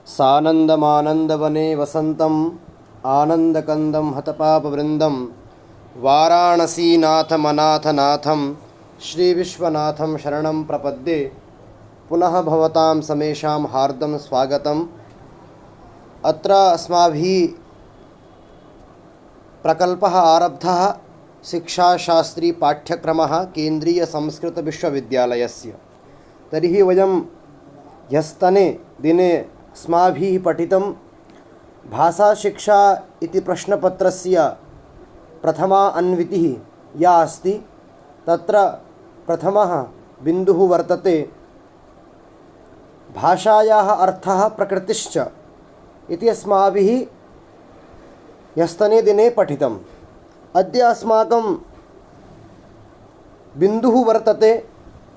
सानन्दमानन्दवने वसन्तम् आनन्दकन्दं हतपापवृन्दं वाराणसीनाथमनाथनाथं श्रीविश्वनाथं शरणं प्रपद्ये। पुनः भवतां समेषां हार्दं स्वागतम्। अत्र अस्माभिः प्रकल्पः आरब्धः शिक्षाशास्त्री पाठ्यक्रमः केन्द्रीयसंस्कृतविश्वविद्यालयस्य। तर्हि वयं ह्यस्तने दिने अस्माभिः पठितं भाषाशिक्षा इति प्रश्नपत्रस्य प्रथमा अन्वितिः या अस्ति, तत्र प्रथमः बिन्दुः वर्तते भाषायाः अर्थः प्रकृतिश्च इति अस्माभिः ह्यस्तने दिने पठितम्। अद्य अस्माकं बिन्दुः वर्तते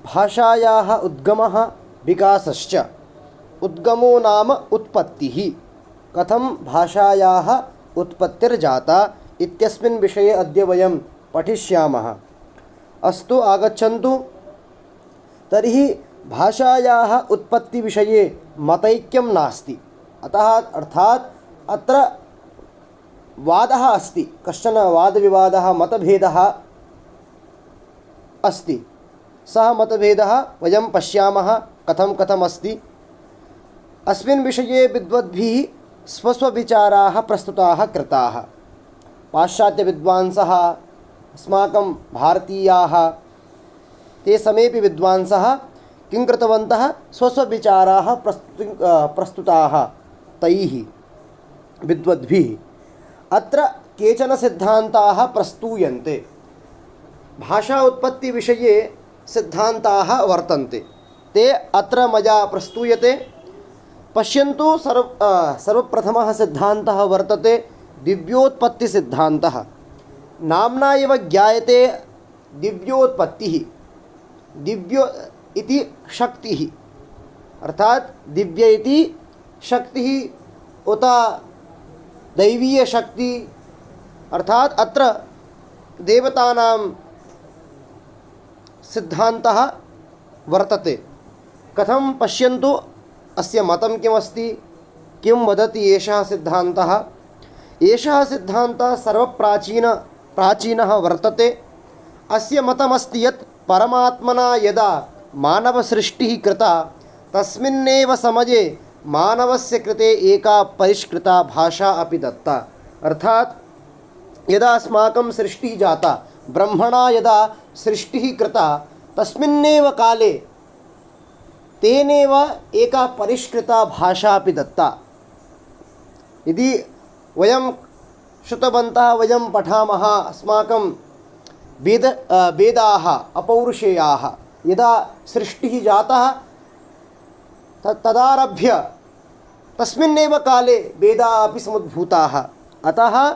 भाषायाः उद्गमः विकासश्च। उद्गमो नाम उत्पत्तिः। कथं भाषायाः उत्पत्तिर्जाता इत्यस्मिन् विषये अद्य वयं पठिष्यामः। अस्तु, आगच्छन्तु। तर्हि भाषायाः उत्पत्तिविषये मतैक्यं नास्ति, अर्थात् अत्र वादः अस्ति, कश्चन वादविवादः मतभेदः अस्ति। सः मतभेदः वयं पश्यामः कथम् अस्ति। अस्मिन् विषये विद्वद्भिः स्वस्वविचाराः प्रस्तुताः कृताः। पाश्चात्यविद्वांसः, अस्माकं भारतीयाः, ते समेपि विद्वांसः किं कृतवन्तः, स्वस्वविचाराः प्रस्तुताः तैः विद्वद्भिः। अत्र केचन सिद्धान्ताः प्रस्तूयन्ते। भाषा उत्पत्तिविषये सिद्धान्ताः वर्तन्ते, ते अत्र मया प्रस्तूयते। पश्यन्तु, सर्वप्रथमः सिद्धान्तः वर्तते दिव्योत्पत्तिसिद्धान्तः। नाम्ना एव ज्ञायते दिव्योत्पत्तिः। दिव्यो इति शक्तिः, अर्थात् दिव्य इति शक्तिः उत दैवीयशक्ति, अर्थात् अत्र देवतानां सिद्धान्तः वर्तते। कथं, पश्यन्तु, अस्य मतं किमस्ति, किं वदति एषः सिद्धान्तः। एषः सिद्धान्तः प्राचीनः वर्तते। अस्य मतमस्ति यत् परमात्मना यदा मानवसृष्टिः कृता, तस्मिन्नेव समये मानवस्य कृते एका परिष्कृता भाषा अपि दत्ता। अर्थात् यदा अस्माकं सृष्टिः जाता, ब्रह्मणा यदा सृष्टिः कृता, तस्मिन्नेव काले तेनेव एका परिष्कृता भाषा अपि दत्ता। यदि वयं श्रुतवन्तः, वयं पठामः, अस्माकं वेदाः अपौरुषेयाः, यदा सृष्टिः जातः तदारभ्य तस्मिन्नेव काले वेदाः अपि समुद्भूताः। अतः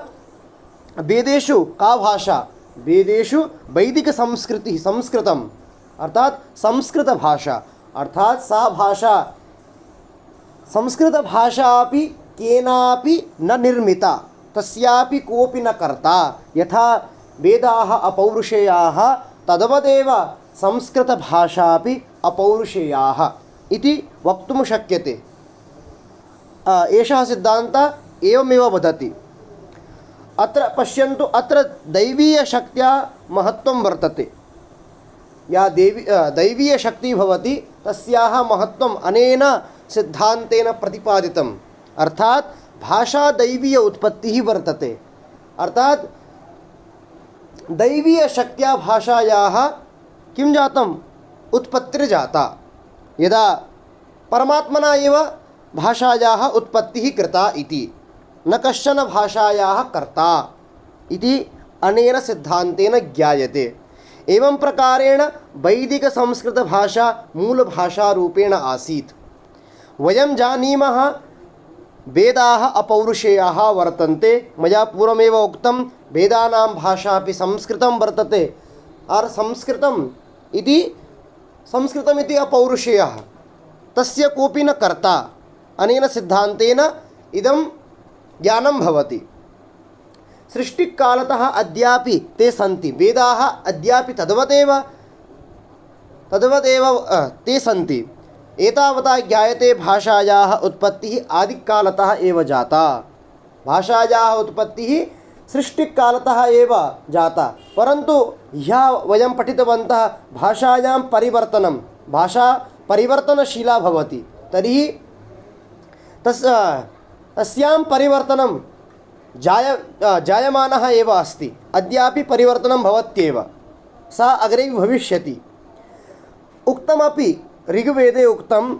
वेदेषु का भाषा, वेदेषु वैदिकसंस्कृतिः, संस्कृतम्, अर्थात् संस्कृतभाषा, अर्थात् सा भाषा, संस्कृतभाषा अपि केनापि न निर्मिता, तस्यापि कोऽपि न कर्ता। यथा वेदाः अपौरुषेयाः, तद्वदेव संस्कृतभाषा अपि अपौरुषेयाः इति वक्तुं शक्यते। एषः सिद्धान्तः एवमेव वदति। अत्र पश्यन्तु, अत्र दैवीयशक्त्या महत्त्वं वर्तते। या दैवीयशक्तिः भवति, तस्याः महत्त्वम् अनेन सिद्धान्तेन प्रतिपादितम्। अर्थात् भाषा दैवीय उत्पत्तिः वर्तते। अर्थात् दैवीयशक्त्या भाषायाः किं जातम्, उत्पत्तिर्जाता। यदा परमात्मना एव भाषायाः उत्पत्तिः कृता इति, न कश्चन भाषायाः कर्ता इति अनेन सिद्धान्तेन ज्ञायते। एवं प्रकारेण वैदिकसंस्कृतभाषा मूलभाषारूपेण आसीत्। वयं जानीमः वेदाः अपौरुषेयाः वर्तन्ते। मया पूर्वमेव उक्तं, वेदानां भाषा अपि संस्कृतं वर्तते। संस्कृतमिति अपौरुषेयः, तस्य कोऽपि न कर्ता। अनेन सिद्धान्तेन इदं ज्ञानं भवति। सृष्टिकालतः अद्यापि ते सन्ति। वेदाः अद्यापि तद्वदेव ते सन्ति। एतावता ज्ञायते भाषायाः उत्पत्तिः आदिकालतः एव जाता। भाषायाः उत्पत्तिः सृष्टिकालतः एव जाता, परन्तु ह्यः वयं पठितवन्तः भाषायां परिवर्तनं, भाषा परिवर्तनशीला भवति, तर्हि तस्यां परिवर्तनं जायमानः एव अस्ति, अद्यापि परिवर्तनं भवत्येव, सा अग्रे भविष्यति। उक्तमपि ऋग्वेदे उक्तं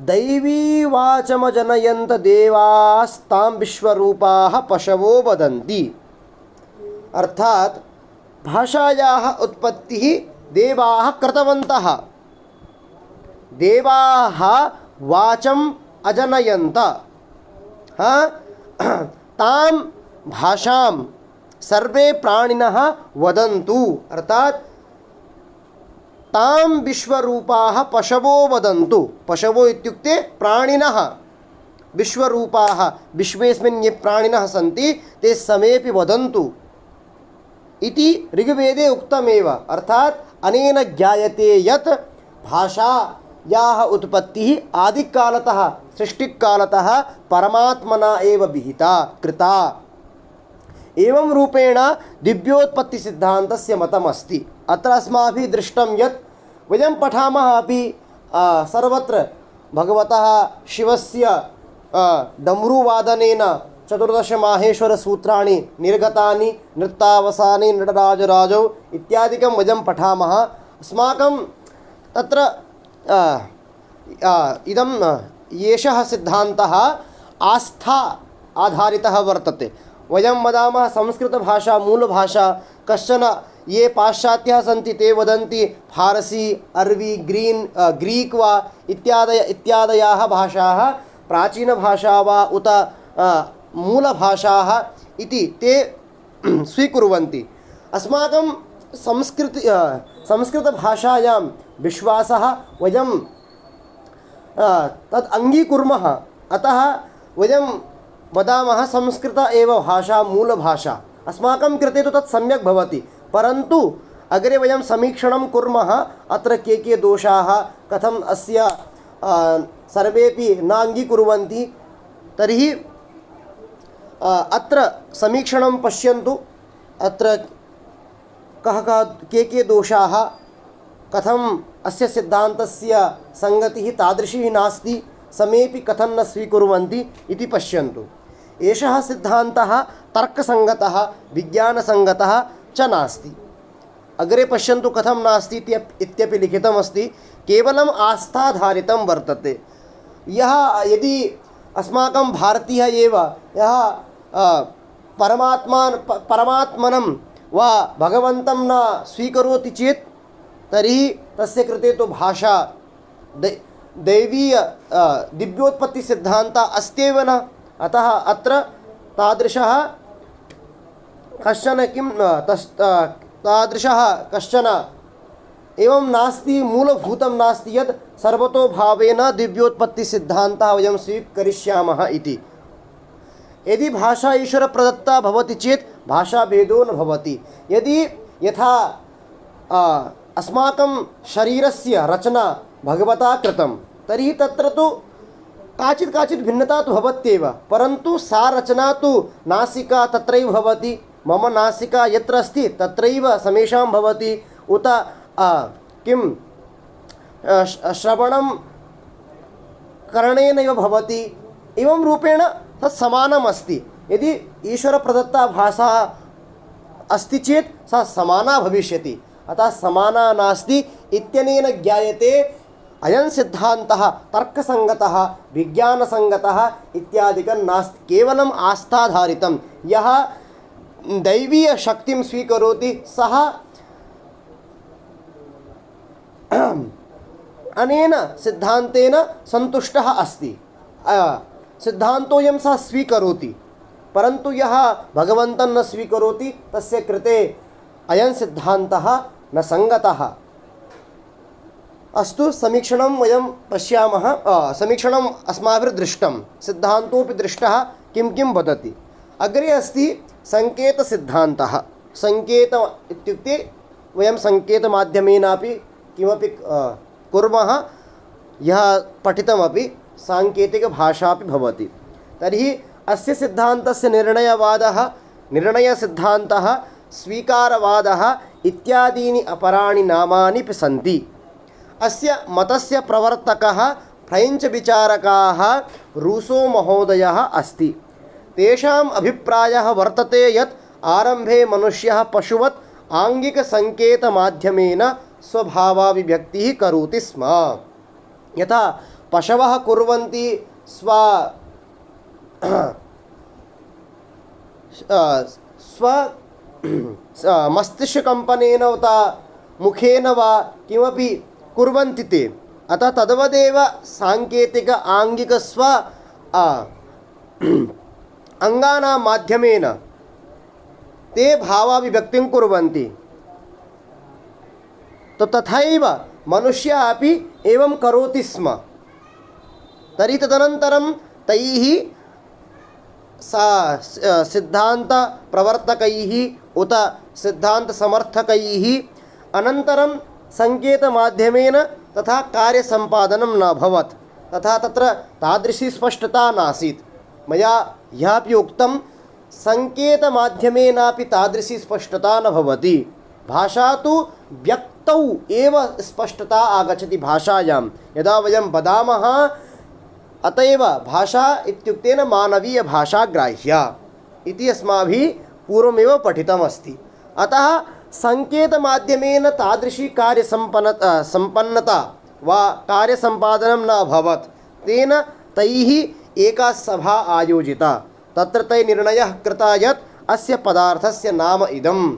दैवी वाचमजनयन्त देवास्तां विश्वरूपाः पशवो वदन्ति। अर्थात भाषायाः उत्पत्तिः देवाः कृतवन्तः, देवाः वाचम् अजनयन्त, तां भाषां सर्वे प्राणिनः वदन्तु, अर्थात तां विश्वरूपाः पशवो वदन्तु। पशवो इत्युक्ते प्राणिनः, विश्वरूपाः विश्वेस्मिन् ये प्राणिनः सन्ति ते समेपि वदन्तु इति ऋग्वेदे उक्तमेव। अर्थात अनेन ज्ञायते यत् भाषायाः उत्पत्तिः आदिकालतः सृष्टिकालतः परमात्मना एव विहिता कृता। एवं रूपेण दिव्योत्पत्तिसिद्धान्तस्य मतमस्ति। अत्र अस्माभिः दृष्टं यत् वयं पठामः अपि सर्वत्र भगवतः शिवस्य डमरुवादनेन 14 माहेश्वरसूत्राणि निर्गतानि, नृत्तावसाने नटराजराजौ इत्यादिकं वयं पठामः। अस्माकं तत्र इदं एषः सिद्धान्तः आस्था आधारितः वर्तते। वयं वदामः संस्कृतभाषा मूलभाषा, कश्चन ये पाश्चात्याः सन्ति ते वदन्ति फारसी, अरबी, ग्रीक वा इत्यादयाः भाषाः प्राचीनभाषा वा उत मूलभाषाः इति ते स्वीकुर्वन्ति। अस्माकं संस्कृतभाषायां विश्वासः वयं तद् अङ्गीकुर्मः, अतः वयं वदामः संस्कृत एव भाषा मूलभाषा। अस्माकं कृते तु तत् सम्यक् भवति, परन्तु अग्रे वयं समीक्षणं कुर्मः अत्र के दोषाः, कथम् अस्य सर्वेपि न अङ्गीकुर्वन्ति, तर्हि अत्र समीक्षणं पश्यन्तु। अत्र के दोषाः, कथम् अस्य सिद्धान्तस्य संगतिः तादृशी नास्ति, समेपि कथं न स्वीकुर्वन्ति इति पश्यन्तु। एषः सिद्धान्तः तर्कसङ्गतः विज्ञानसङ्गतः च नास्ति। अग्रे पश्यन्तु कथं नास्ति इत्यपि लिखितमस्ति। केवलम् आस्थाधारितं वर्तते। यः यदि अस्माकं भारतीयः एव यः परमात्मनं वा भगवन्तं न स्वीकरोति चेत् तर्हि तस्य कृते तु भाषा दैवीय दिव्योत्पत्तिसिद्धान्तः अस्त्येव न। अतः अत्र तादृशः कश्चन तादृशः कश्चन एवं नास्ति, मूलभूतं नास्ति यत् सर्वतोभावेन दिव्योत्पत्तिसिद्धान्तः वयं स्वीकरिष्यामः इति। यदि भाषा ईश्वरप्रदत्ता भवति चेत् भाषाभेदो न भवति। यदि यथा अस्माकं शरीरस्य रचना भगवता कृतं, तर्हि तत्र तु काचित् भिन्नता तु भवत्येव, परन्तु सा रचना तु नासिका तत्रैव भवति, मम नासिका यत्र अस्ति तत्रैव समेषां भवति, उत श्रवणं करणेनैव भवति। एवं रूपेण तत् समानम् अस्ति। यदि ईश्वरप्रदत्ता भाषा अस्ति चेत् सा समाना भविष्यति, अतः समाना नास्ति इत्यनेन ज्ञायते अयं सिद्धान्तः तर्कसङ्गतः विज्ञानसङ्गतः इत्यादिकं नास्ति, केवलम् आस्थाधारितं। यः दैवीयशक्तिं स्वीकरोति सः अनेन सिद्धान्तेन सन्तुष्टः अस्ति। सिद्धान्तोऽयं सः स्वीकरोति, परन्तु यः भगवन्तं न स्वीकरोति तस्य कृते अयं सिद्धान्तः न सङ्गतः। अस्तु, समीक्षणं वयं पश्यामः। समीक्षणम् अस्माभिर्दृष्टं, सिद्धान्तोऽपि दृष्टः किं वदति। अग्रे अस्ति सङ्केतसिद्धान्तः। सङ्केत इत्युक्ते वयं सङ्केतमाध्यमेनापि किमपि कुर्मः। यः पठितमपि साङ्केतिकभाषापि भवति। तर्हि अस्य सिद्धान्तस्य निर्णयसिद्धान्तः, स्वीकारवादः इत्यादीनि अपराणि नामानि अपि सन्ति। अस्य मतस्य प्रवर्तकः फ्रेञ्च् विचारकाः रूसो महोदयः अस्ति। तेषाम् अभिप्रायः वर्तते यत् आरम्भे मनुष्यः पशुवत् आङ्गिकसङ्केतमाध्यमेन स्वभावाभिव्यक्तिः करोति स्म। यथा पशवः कुर्वन्ति स्व मस्तिष्ककम्पनेन उत मुखेन वा किमपि कुर्वन्ति ते। अतः तद्वदेव साङ्केतिक आङ्गिक स्व अङ्गानां माध्यमेन ते भावाभिव्यक्तिं कुर्वन्ति। तो तथैव मनुष्यः अपि एवं करोति स्म। तर्हि तदनन्तरं तैः सिद्धान्तप्रवर्तकैः उत सिद्धान्तसमर्थकैः अनन्तरं सङ्केतमाध्यमेन तथा कार्यसम्पादनं न अभवत्, तथा तत्र तादृशी स्पष्टता नासीत्। मया ह्यपि उक्तं सङ्केतमाध्यमेनापि तादृशी स्पष्टता न भवति। भाषा तु व्यक्तौ एव स्पष्टता आगच्छति भाषायां यदा वयं वदामः। अत एव भाषा इत्युक्तेन मानवीयभाषा ग्राह्या इति अस्माभिः पूर्वमेव पठितमस्ति। अतः सङ्केतमाध्यमेन तादृशी सम्पन्नता वा कार्यसम्पादनं न अभवत्। तेन तैः एका सभा आयोजिता। तत्र तैः निर्णयः कृतः यत् अस्य पदार्थस्य नाम इदम्,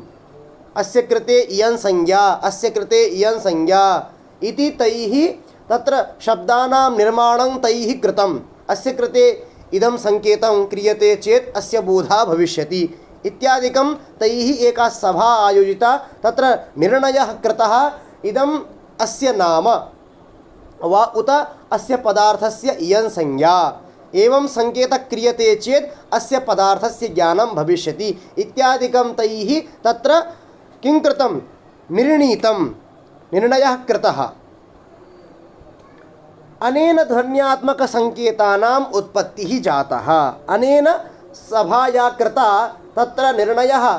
अस्य कृते इयं संज्ञा, अस्य कृते इयं संज्ञा इति तैः तत्र शब्दानां निर्माणं तैः कृतम्। अस्य कृते इदं सङ्केतं क्रियते चेत् अस्य बोधः भविष्यति इत्यादिकं तैः एका सभा आयोजिता। तत्र निर्णयः कृतः इदम् अस्य नाम वा उत अस्य पदार्थस्य इयं संज्ञा, एवं सङ्केतः क्रियते चेत् अस्य पदार्थस्य ज्ञानं भविष्यति इत्यादिकं तैः तत्र किं कृतं, निर्णीतं, निर्णयः कृतः। अनेन ध्वन्यात्मकसङ्केतानाम् उत्पत्तिः जातः। अनेन सभाया कृता तत्र निर्णयः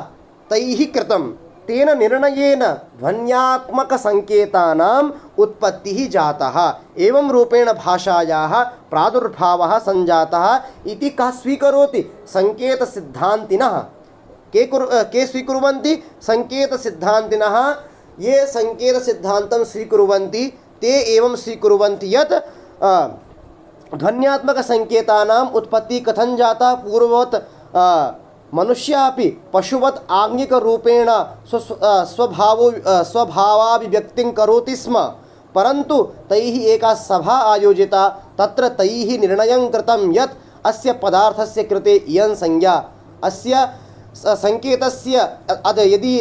तैः कृतं। तेन निर्णयेन ध्वन्यात्मकसङ्केतानाम् उत्पत्तिः जातः। एवं रूपेण भाषायाः प्रादुर्भावः सञ्जातः इति कः स्वीकरोति? सङ्केतसिद्धान्तिनः। के स्वीकुर्वन्ति? सङ्केतसिद्धान्तिनः। ये सङ्केतसिद्धान्तं स्वीकुर्वन्ति ते एवं स्वीकुर्वन्ति यत् ध्वन्यात्मकसङ्केतानाम् उत्पत्तिः कथं जाता? पूर्ववत् मनुष्यः अपि पशुवत् आङ्गिकरूपेण स्वभावाभिव्यक्तिं करोति स्म। परन्तु तैः एका सभा आयोजिता। तत्र तैः निर्णयं कृतं यत् अस्य पदार्थस्य कृते इयं संज्ञा, अस्य सङ्केतस्य यदि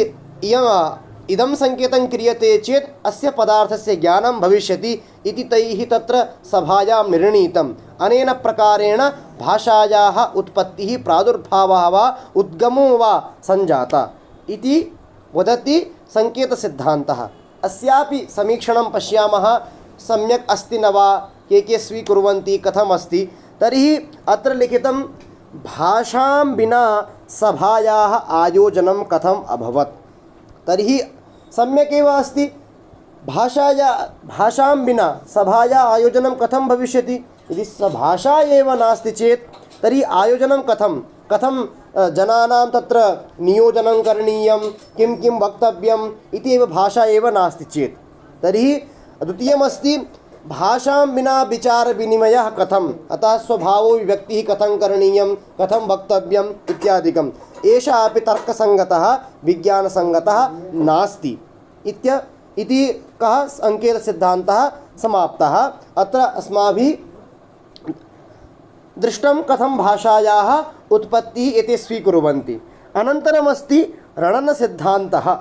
इदं सङ्केतं क्रियते चेत् अस्य पदार्थस्य ज्ञानं भविष्यति इति तैः तत्र सभायां निर्णीतम्। अनेन प्रकारेण भाषायाः उत्पत्तिः, प्रादुर्भावः वा उद्गमो वा सञ्जाता इति वदति सङ्केतसिद्धान्तः। अस्यापि समीक्षणं पश्यामः, सम्यक् अस्ति न वा, के स्वीकुर्वन्ति, कथम् अस्ति। तर्हि अत्र लिखितं भाषां विना सभायाः आयोजनं कथम् अभवत्। तर्हि सम्यक् एव अस्ति। भाषां विना सभाया आयोजनं कथं भविष्यति? यदि भाषा एव नास्ति चेत् तर्हि आयोजनं कथं जनानां तत्र नियोजनं करणीयं, किं किं वक्तव्यम् इति एव भाषा एव नास्ति चेत्। तर्हि द्वितीयमस्ति भाषां विना विचारविनिमयः कथम्, अतः स्वभावोभिव्यक्तिः कथं करणीयं, कथं वक्तव्यम् इत्यादिकम्। एषः अपि तर्कसङ्गतः, विज्ञानसङ्गतः नास्ति इति कः सङ्केतसिद्धान्तः समाप्तः। अत्र अस्माभिः दृष्टं कथं भाषायाः उत्पत्तिः इति स्वीकुर्वन्ति। अनन्तरमस्ति रणनसिद्धान्तः।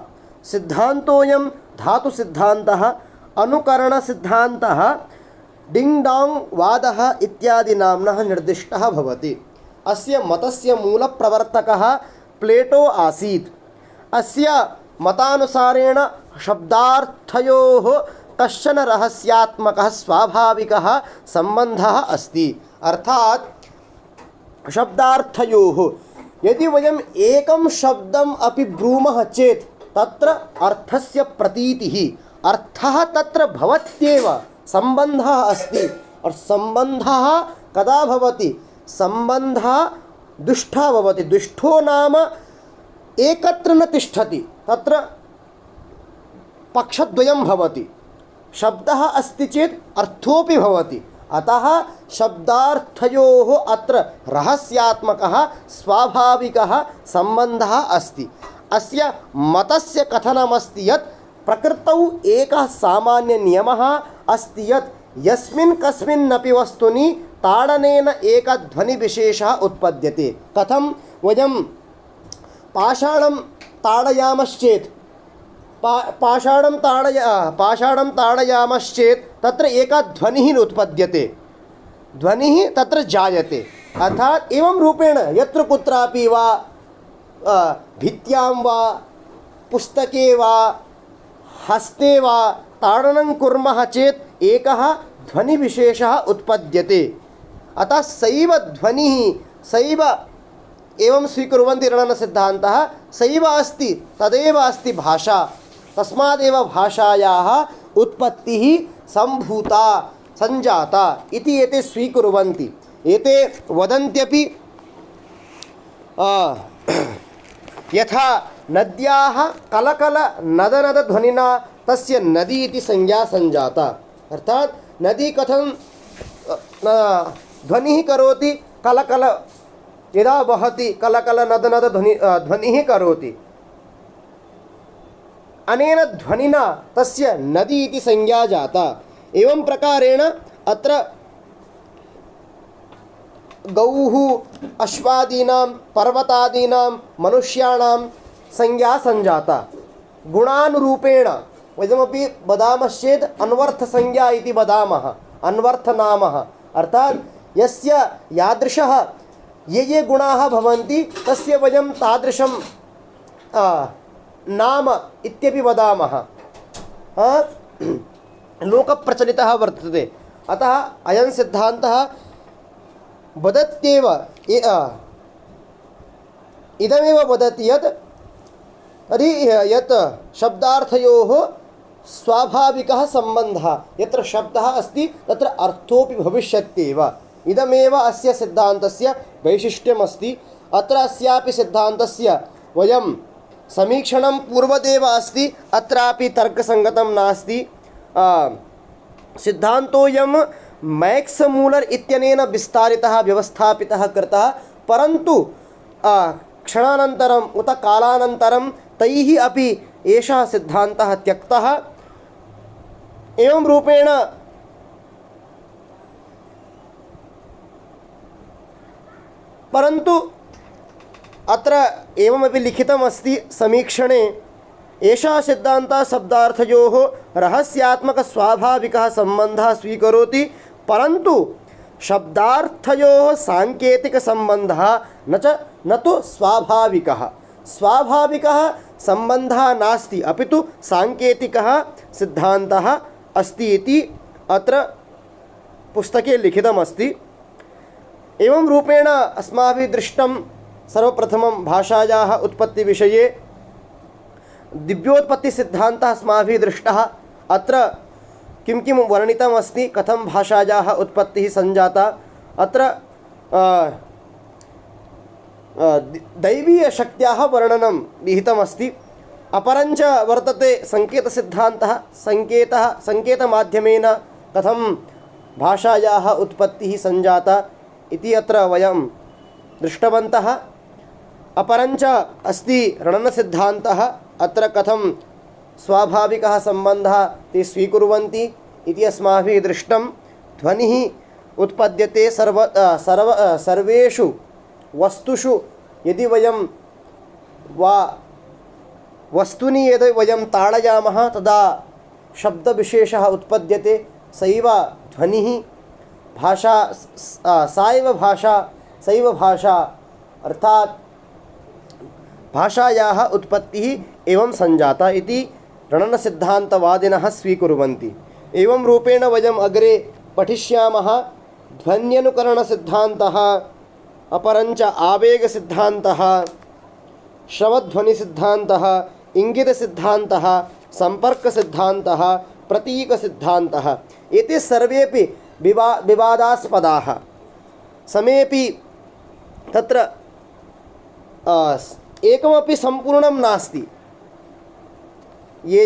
सिद्धान्तोऽयं धातुसिद्धान्तः, अनुकरणसिद्धान्तः, डिङ्ग् डाङ्ग् वादः इत्यादि नाम्नः निर्दिष्टः भवति। अस्य मतस्य मूलप्रवर्तकः प्लेटो आसीत्। अस्य मतानुसारेण शब्दार्थयोः कश्चन रहस्यात्मकः स्वाभाविकः सम्बन्धः अस्ति। अर्थात् शब्दार्थयोः यदि वयम् एकं शब्दम् अपि ब्रूमः चेत् तत्र अर्थस्य प्रतीतिः, अर्थः तत्र भवत्येव, सम्बन्धः अस्ति। और सम्बन्धः कदा भवति? सम्बन्धः दुष्टः भवति। दुष्टो नाम एकत्र न तिष्ठति, तत्र पक्षद्वयं भवति। शब्दः अस्ति चेत् अर्थोऽपि भवति। अतः शब्दार्थयोः अत्र रहस्यात्मकः स्वाभाविकः सम्बन्धः अस्ति। अस्य मतस्य कथनमस्ति यत् प्रकृतौ एकः सामान्यनियमः अस्ति यत् यस्मिन् कस्मिन्नपि वस्तुनि ताडनेन एकः ध्वनिविशेषः उत्पद्यते। कथं वयं पाषाणं ताडयामश्चेत् पाषाणं ताडयामश्चेत् तत्र एकः ध्वनिः उत्पद्यते, ध्वनिः तत्र जायते। अर्थात् एवं रूपेण यत्र कुत्रापि वा भित्त्यां वा पुस्तके वा हस्ते वा ताडनं कुर्मः चेत् एकः ध्वनिविशेषः उत्पद्यते। अतः सैव ध्वनिः सैव एवं स्वीकुर्वन्ति रणनसिद्धान्तः, सैव अस्ति तदेव अस्ति भाषा। तस्मादेव भाषायाः उत्पत्तिः सम्भूता सञ्जाता इति एते स्वीकुर्वन्ति। एते वदन्त्यपि यथा नद्याः कलकल नदनदध्वनिना तस्य नदी इति संज्ञा सञ्जाता। अर्थात् नदी कथं ध्वनिः करोति? कलकल यदा वहति कलकल नदनद ध्वनिः करोति। अनेन ध्वनिना तस्य नदी इति संज्ञा जाता। एवं प्रकारेण अत्र गौः अश्वादीनां पर्वतादीनां मनुष्याणां संज्ञा सञ्जाता। गुणानुरूपेण वयमपि वदामश्चेत् अन्वर्थसंज्ञा इति वदामः, अन्वर्थनामः। अर्थात् यस्य यादृशः ये गुणाः भवन्ति तस्य वयं तादृशं नाम इत्यपि वदामः। लोकप्रचलितः वर्तते। अतः अयं सिद्धान्तः वदत्येव इदमेव वदति यत् तर्हि यत् शब्दार्थयोः स्वाभाविकः सम्बन्धः, यत्र शब्दः अस्ति तत्र अर्थोऽपि भविष्यत्येव। इदमेव अस्य सिद्धान्तस्य वैशिष्ट्यमस्ति। अत्र अस्यापि सिद्धान्तस्य वयं समीक्षणं पूर्वदेव अस्ति, अत्रापि तर्कसङ्गतं नास्ति। सिद्धान्तोऽयं मैक्स् मूलर् इत्यनेन विस्तारितः व्यवस्थापितः कृतः, परन्तु क्षणानन्तरम् उत कालानन्तरं तैः अपि एषः सिद्धान्तः त्यक्तः। एवं रूपेण परन्तु अत्र एवमपि लिखितमस्ति समीक्षणे, एषः सिद्धान्तः शब्दार्थयोः रहस्यात्मकस्वाभाविकः सम्बन्धः स्वीकरोति, परन्तु शब्दार्थयोः सांकेतिकसम्बन्धः न तु स्वाभाविकः। स्वाभाविकः सम्बन्धः नास्ति, अपि तु सांकेतिकः सिद्धान्तः अस्ति इति अत्र पुस्तके लिखितमस्ति। एवं रूपेण अस्माभिः दृष्टं सर्वप्रथमं भाषायाः उत्पत्तिविषये दिव्योत्पत्तिसिद्धान्तः अस्माभिः दृष्टः। अत्र किं किं वर्णितमस्ति, कथं भाषायाः उत्पत्तिः सञ्जाता। अत्र दैवीयशक्त्याः वर्णनं विहितमस्ति। अपरञ्च वर्तते सङ्केतसिद्धान्तः। सङ्केतमाध्यमेन कथं भाषायाः उत्पत्तिः सञ्जाता इति अत्र वयं दृष्टवन्तः। अपरञ्च अस्ति रणनसिद्धान्तः। अत्र कथं स्वाभाविकः सम्बन्धः ते स्वीकुर्वन्ति इति अस्माभिः दृष्टं। ध्वनिः उत्पद्यते सर्वेषु वस्तुषु। यदि वयं वस्तूनि यदि वयं ताडयामः तदा शब्दविशेषः उत्पद्यते, सैव ध्वनिः। भाषा सैव भाषा अर्थात् भाषायाः उत्पत्तिः एवं सञ्जाता इति रणनसिद्धान्तवादिनः स्वीकुर्वन्ति। एवं रूपेण वयम् अग्रे पठिष्यामः। ध्वन्यनुकरणसिद्धान्तः, अपरञ्च आवेगसिद्धान्तः, श्रवध्वनिसिद्धान्तः, इङ्गितसिद्धान्तः, सम्पर्कसिद्धान्तः, प्रतीकसिद्धान्तः। एते सर्वेपि विवादास्पदाः। समेपि तत्र एकमपि सम्पूर्णं नास्ति। ये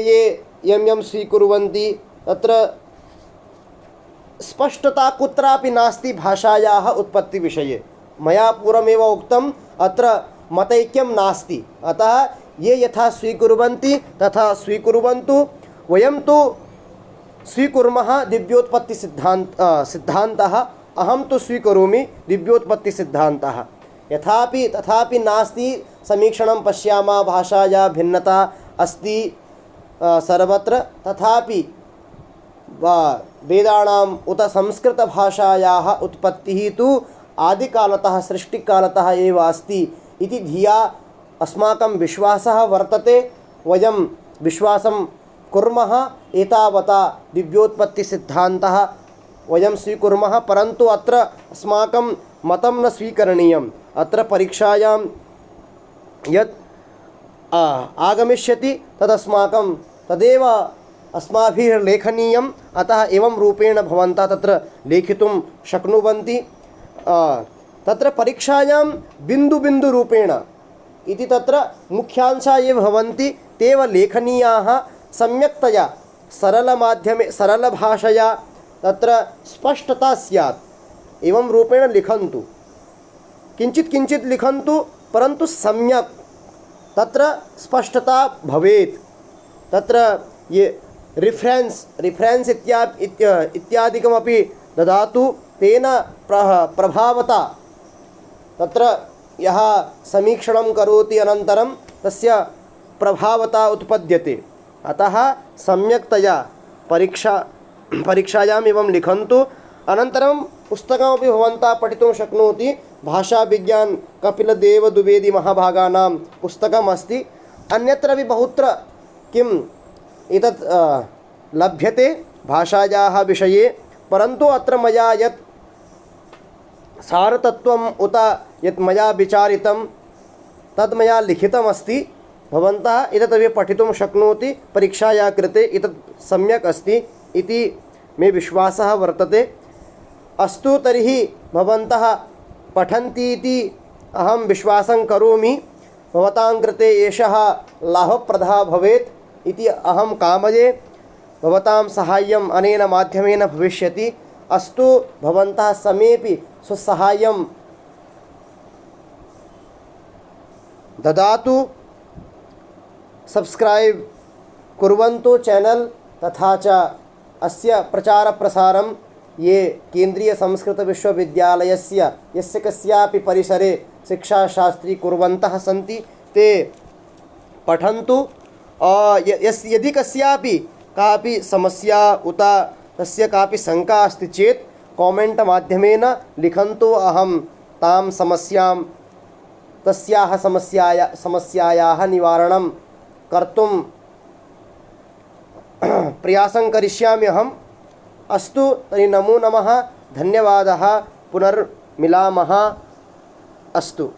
यं यं स्वीकुर्वन्ति तत्र स्पष्टता कुत्रापि नास्ति भाषायाः उत्पत्तिविषये। मया पूर्वमेव उक्तम्, अत्र मतैक्यं नास्ति। अतः ये यथा स्वीकुर्वन्ति तथा स्वीकुर्वन्तु। वयं तु स्वीकुर्मः सिद्धान्तः। अहं तु स्वीकरोमि दिव्योत्पत्तिसिद्धान्तः। तथापि नास्ति समीक्षणं पश्यामः, भाषायाः भिन्नता अस्ति सर्वत्र। तथापि वेदानाम् उत संस्कृतभाषायाः उत्पत्तिः तु आदिकालतः सृष्टिकालतः एव अस्ति इति धिया अस्माकं विश्वासः वर्तते। वयं विश्वासं कुर्मः। एतावता दिव्योत्पत्तिसिद्धान्तः वयं स्वीकुर्मः। परन्तु अत्र अस्माकं मतं न स्वीकरणीयम्। अत्र परीक्षायां यत् आगमिष्यति तदेव अस्माभिः लेखनीयम्। अतः एवं रूपेण भवन्तः तत्र लेखितुं शक्नुवन्ति। तत्र परीक्षायां बिन्दुबिन्दुरूपेण इति तत्र मुख्यांशाः ये भवन्ति तेव लेखनीयाः। सम्यक्तया सरलमाध्यमे सरलभाषया तत्र स्पष्टता स्यात्। एवं रूपेण लिखन्तु, किञ्चित् लिखन्तु, परन्तु सम्यक् तत्र स्पष्टता भवेत्। तत्र ये रिफ्रेन्स् इत्यादिकमपि ददातु। तेन प्रभावता तत्र यः समीक्षणं करोति अनन्तरं तस्य प्रभावता उत्पद्यते। अतः सम्यक्तया परीक्षायाम् एवं लिखन्तु। अनन्तरं पुस्तकमपि भवन्तः पठितुं शक्नोति। भाषाविज्ञान कपिलदेव द्विवेदी महाभागानां पुस्तकम् अस्ति। अन्यत्रापि बहुत्र किम् एतत् लभ्यते भाषायाः विषये। परन्तु अत्र मया यत् सारतत्त्वम् उत यत् मया विचारितं तद् मया लिखितमस्ति। भवन्तः एतदपि पठितुं शक्नोति। परीक्षायाः कृते एतत् सम्यक् अस्ति इति मे विश्वासः वर्तते। अस्तु, तर्हि भवन्तः पठन्ति इति अहं विश्वासं करोमि। भवतां कृते एषः लाभप्रदः भवेत् इति अहं कामये। भवतां साहाय्यम् अनेन माध्यमेन भविष्यति। अस्तु, भवन्तः समेपि स्वसाहाय्यं ददातु। सब्स्क्राइब कुर्वन्तु चैनल। तथा च अस्य प्रचारप्रसारं ये केन्द्रीय संस्कृत विश्वविद्यालयस्य यस्य कस्यापि परिसरे शिक्षाशास्त्री कुर्वन्तः सन्ति ते पठन्तु। यदि कस्यापि कापि समस्या उत तस्य कापि शङ्का अस्ति चेत् कामेण्ट् माध्यमेन लिखन्तु। अहं तां समस्यां तस्याः समस्यायाः निवारणं कर्तुं प्रयासं करिष्यामि अहम्। अस्तु, तर्हि नमो नमः, धन्यवादः, पुनर्मिलामः। अस्तु।